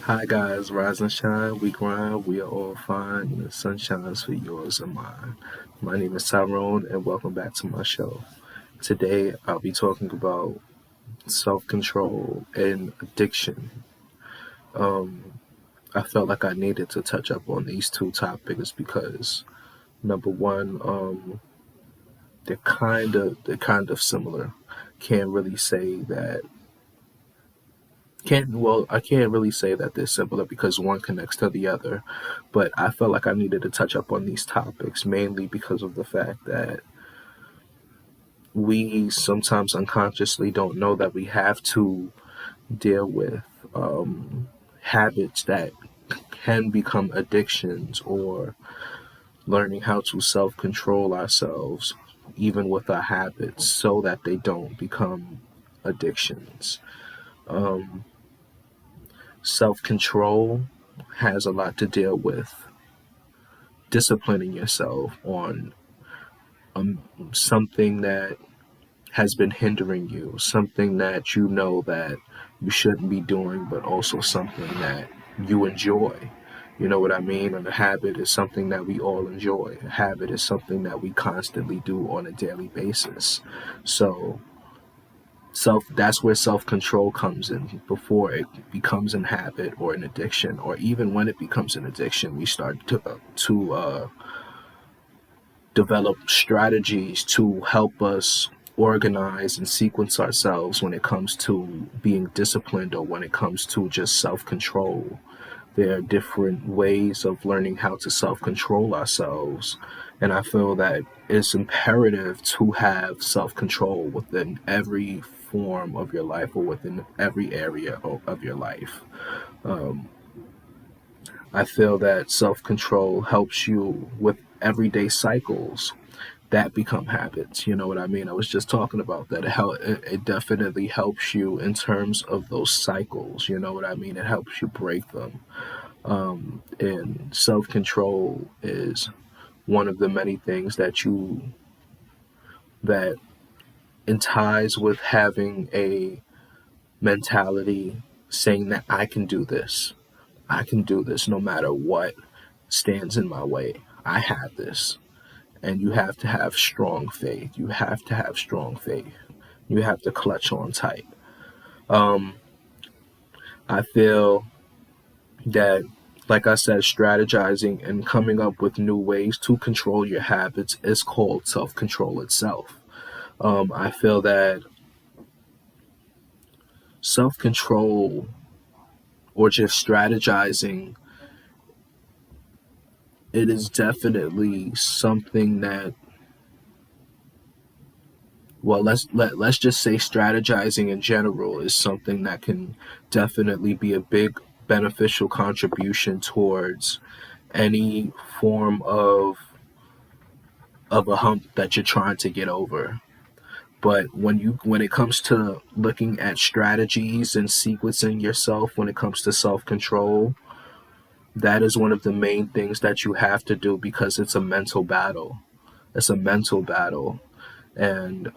Hi guys, rise and shine. We grind. We are all fine. The sun shines for yours and mine. My name is Tyrone, and welcome back to my show. Today, I'll be talking about self-control and addiction. Um, I felt like I needed to touch up on these two topics because number one, they're kind of similar. Can't really say that Can't well, I can't really say that they're similar because one connects to the other, but I felt like I needed to touch up on these topics mainly because of the fact that we sometimes unconsciously don't know that we have to deal with habits that can become addictions, or learning how to self control ourselves even with our habits so that they don't become addictions. Um, Self control has a lot to deal with disciplining yourself on something that has been hindering you, something that you know that you shouldn't be doing, but also something that you enjoy. You know what I mean? And a habit is something that we all enjoy. A habit is something that we constantly do on a daily basis. So that's where self control comes in before it becomes an habit or an addiction, or even when it becomes an addiction, we start to develop strategies to help us organize and sequence ourselves when it comes to being disciplined, or when it comes to just self control. There are different ways of learning how to self control ourselves. And I feel that it's imperative to have self control within every form of your life, or within every area of your life. Um, I feel that self control helps you with everyday cycles that become habits. You know what I mean? I was just talking about that. It definitely helps you in terms of those cycles. You know what I mean? It helps you break them. And self control is one of the many things that in ties with having a mentality saying that I can do this no matter what stands in my way. I have this. And you have to have strong faith. You have to have strong faith. You have to clutch on tight. Um, I feel that, like I said, strategizing and coming up with new ways to control your habits is called self control itself. I feel that self control, or just strategizing, it is definitely something that, well, let's just say strategizing in general is something that can definitely be a big beneficial contribution towards any form of a hump that you're trying to get over. But when it comes to looking at strategies and sequencing yourself, when it comes to self control, that is one of the main things that you have to do, because it's a mental battle. It's a mental battle, and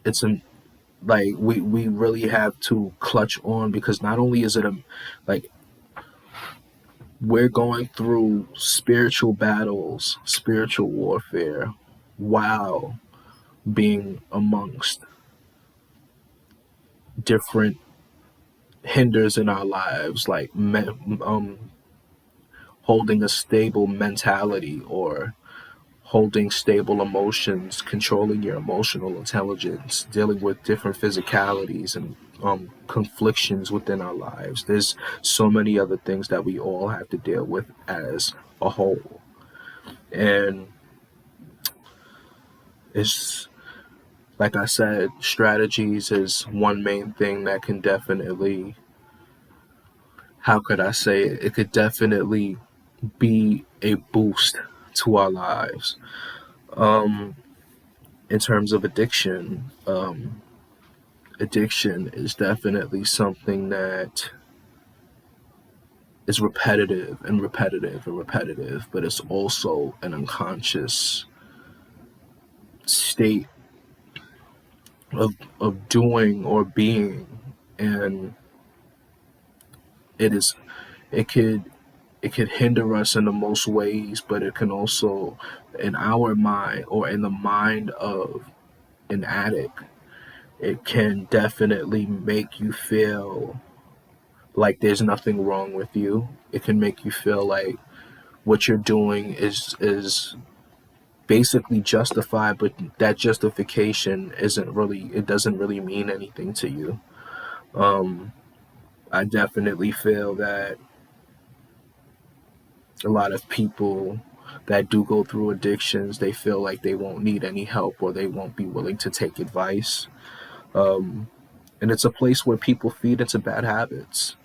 it's an like we really have to clutch on, because not only is it a like we're going through spiritual battles, spiritual warfare, while being amongst different hinders in our lives, like holding a stable mentality, or holding stable emotions, controlling your emotional intelligence, dealing with different physicalities and conflictions within our lives. There's so many other things that we all have to deal with as a whole. And it's, like I said, strategies is one main thing that can definitely, how could I say it? It could definitely be a boost to our lives. Um, in terms of addiction, addiction is definitely something that is repetitive and repetitive and repetitive, but it's also an unconscious state of doing or being. And it is it could it could hinder us in the most ways, but it can also, in our mind or in the mind of an addict, it can definitely make you feel like there's nothing wrong with you. It can make you feel like what you're doing is basically justified, but that justification isn't really, it doesn't really mean anything to you. Um, I definitely feel that a lot of people that do go through addictions, they feel like they won't need any help or they won't be willing to take advice. Um, and it's a place where people feed into bad habits.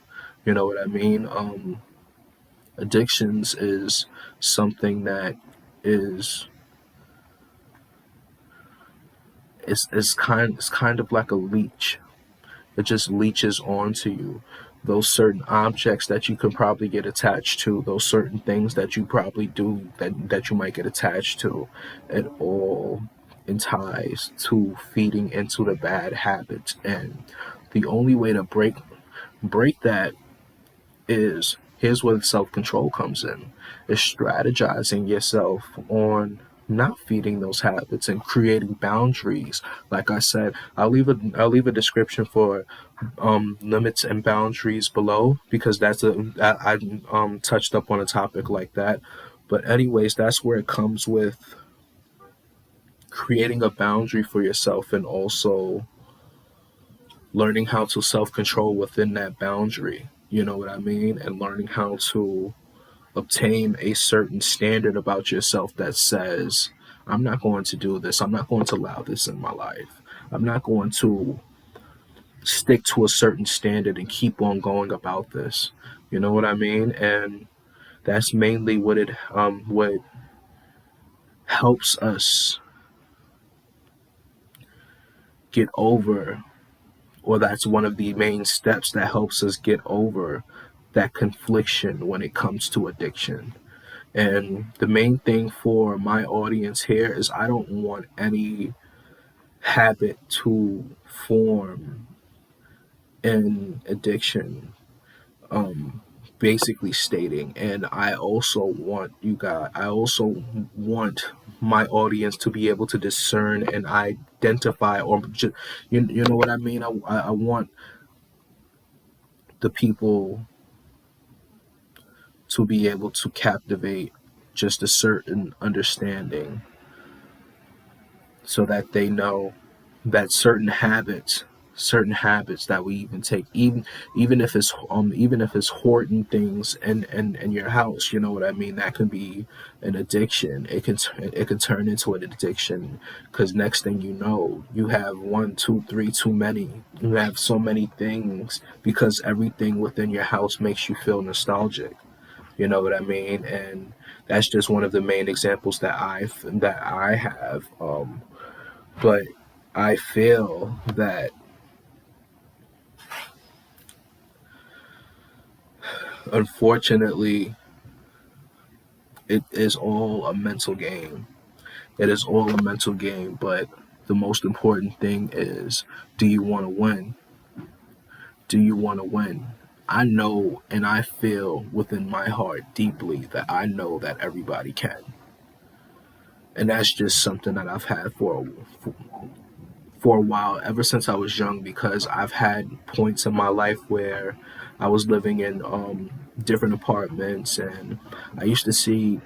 You know what I mean? Addictions is something that is it's kind of like a leech. It just leeches onto you. Those certain objects that you can probably get attached to, those certain things that you probably do that you might get attached to, it all ties to feeding into the bad habits. And the only way to break that is, here's where self control comes in. Is strategizing yourself on not feeding those habits and creating boundaries. Like I said, I'll leave a description for limits and boundaries below, because I touched up on a topic like that. But anyways, that's where it comes with creating a boundary for yourself and also learning how to self control within that boundary. You know what I mean? And learning how to obtain a certain standard about yourself that says, I'm not going to do this. I'm not going to allow this in my life. I'm not going to stick to a certain standard and keep on going about this. You know what I mean? And that's mainly what helps us get over, or that's one of the main steps that helps us get over that confliction when it comes to addiction. And the main thing for my audience here is, I don't want any habit to form in addiction, um, basically stating. And I also want my audience to be able to discern and identify, or just, you know what I mean? I want the people to be able to captivate just a certain understanding, so that they know that certain habits that we even take, even if it's hoarding things in your house, you know what I mean, that can be an addiction. It can turn into an addiction, because next thing you know, you have one, two, three too many. You have so many things because everything within your house makes you feel nostalgic. You know what I mean? And that's just one of the main examples that I have. But I feel that, unfortunately, it is all a mental game. It is all a mental game, but the most important thing is, do you want to win? Do you want to win? I know and I feel within my heart deeply that I know that everybody can. And that's just something that I've had for a while, ever since I was young, because I've had points in my life where I was living in different apartments, and I used to see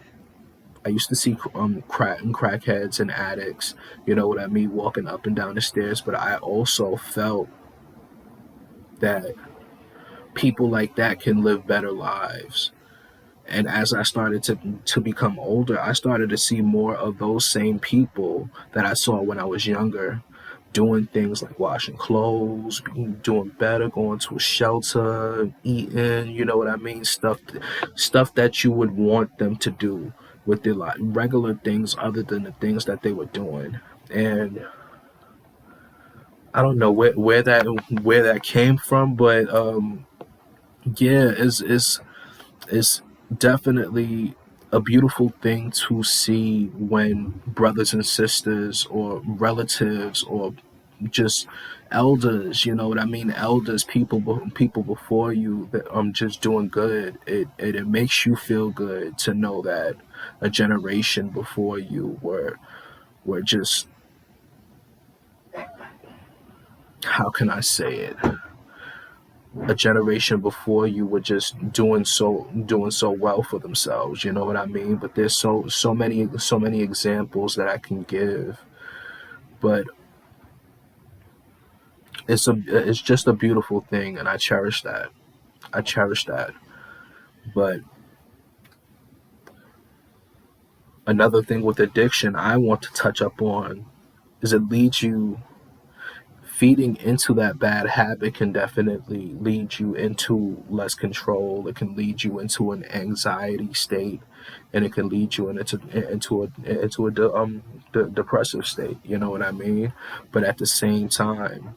crackheads and addicts, you know what I mean, walking up and down the stairs. But I also felt that people like that can live better lives. And as I started to become older, I started to see more of those same people that I saw when I was younger, doing things like washing clothes, doing better, going to a shelter, eating, you know what I mean? Stuff that you would want them to do with their life, regular things other than the things that they were doing. And I don't know where that came from, but yeah, it's definitely a beautiful thing to see when brothers and sisters or relatives, or just elders, you know what I mean? Elders, people before you that just doing good. It makes you feel good to know that a generation before you were just, how can I say it? A generation before you were just doing so well for themselves, you know what I mean? But there's so many examples that I can give. But it's just a beautiful thing, and I cherish that. I cherish that. But another thing with addiction I want to touch up on is it leads you, feeding into that bad habit can definitely lead you into less control. It can lead you into an anxiety state, and it can lead you into a depressive state. You know what I mean? But at the same time,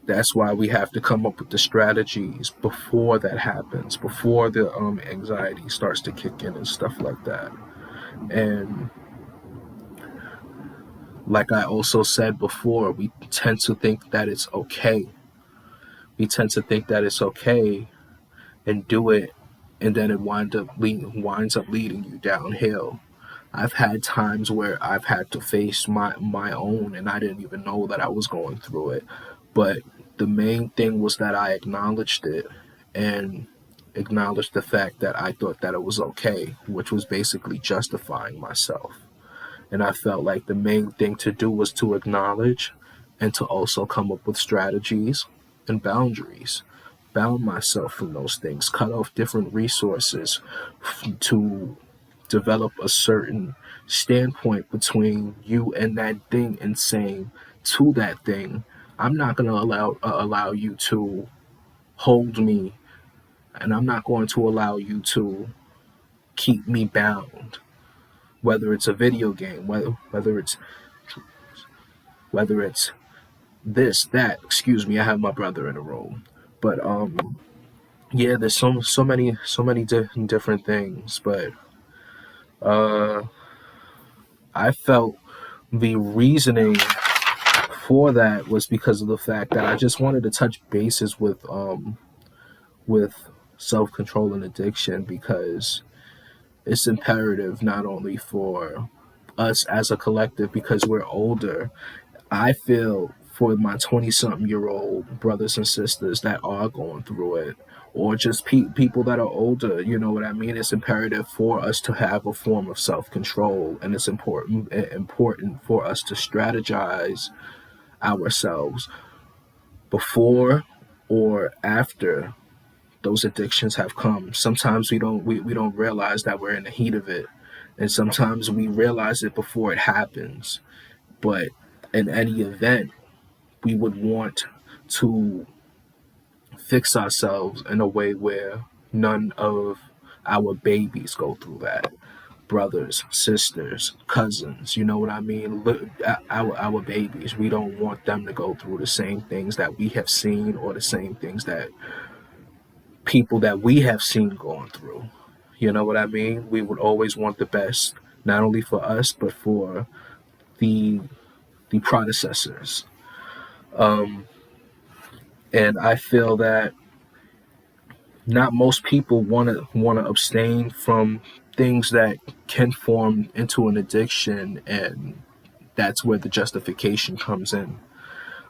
that's why we have to come up with the strategies before that happens, before the anxiety starts to kick in and stuff like that. And like I also said before, we tend to think that it's okay. We tend to think that it's okay and do it, and then it winds up leading you downhill. I've had times where I've had to face my own, and I didn't even know that I was going through it. But the main thing was that I acknowledged it, and acknowledged the fact that I thought that it was okay, which was basically justifying myself. And I felt like the main thing to do was to acknowledge and to also come up with strategies and boundaries. Bound myself from those things, cut off different resources to develop a certain standpoint between you and that thing, and saying to that thing, I'm not going to allow you to hold me, and I'm not going to allow you to keep me bound. Whether it's a video game, whether it's this, that. Excuse me, I have my brother in the room. But yeah, there's so many different things. But I felt the reasoning for that was because of the fact that I just wanted to touch bases with self control and addiction, because it's imperative not only for us as a collective because we're older. I feel for my 20 something year old brothers and sisters that are going through it, or just people that are older, you know what I mean? It's imperative for us to have a form of self control, and it's important for us to strategize ourselves before or after those addictions have come. Sometimes we don't realize that we're in the heat of it, and sometimes we realize it before it happens. But in any event, we would want to fix ourselves in a way where none of our babies go through that. Brothers, sisters, cousins, you know what I mean? Our babies, we don't want them to go through the same things that we have seen, or the same things that people that we have seen going through. You know what I mean? We would always want the best, not only for us, but for the the predecessors. Um, and I feel that not most people want to abstain from things that can form into an addiction, and that's where the justification comes in.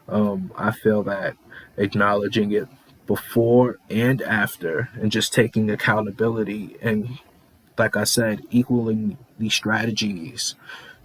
I feel that acknowledging it before and after, and just taking accountability, and like I said, equaling the strategies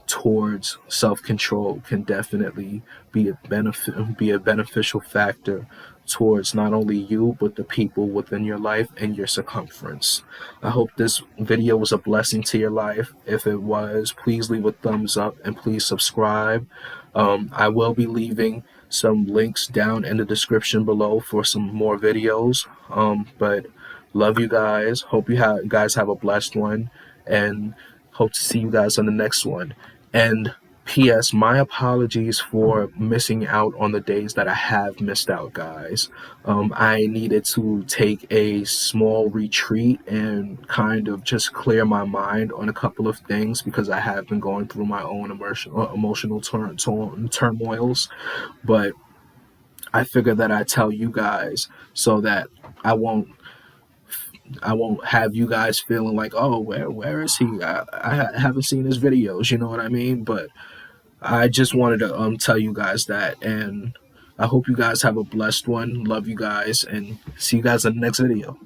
towards self-control can definitely be a beneficial factor towards not only you but the people within your life and your circumference. I hope this video was a blessing to your life. If it was, please leave a thumbs up and please subscribe. I will be leaving some links down in the description below for some more videos. But love you guys. Hope guys have a blessed one, and hope to see you guys on the next one. And P.S. My apologies for missing out on the days that I have missed out, guys. I needed to take a small retreat and kind of just clear my mind on a couple of things because I have been going through my own emotional turmoils. But I figured that I tell you guys so that I won't I won't have you guys feeling like, oh, where is he? I haven't seen his videos. You know what I mean? But I just wanted to tell you guys that, and I hope you guys have a blessed one. Love you guys, and see you guys in the next video.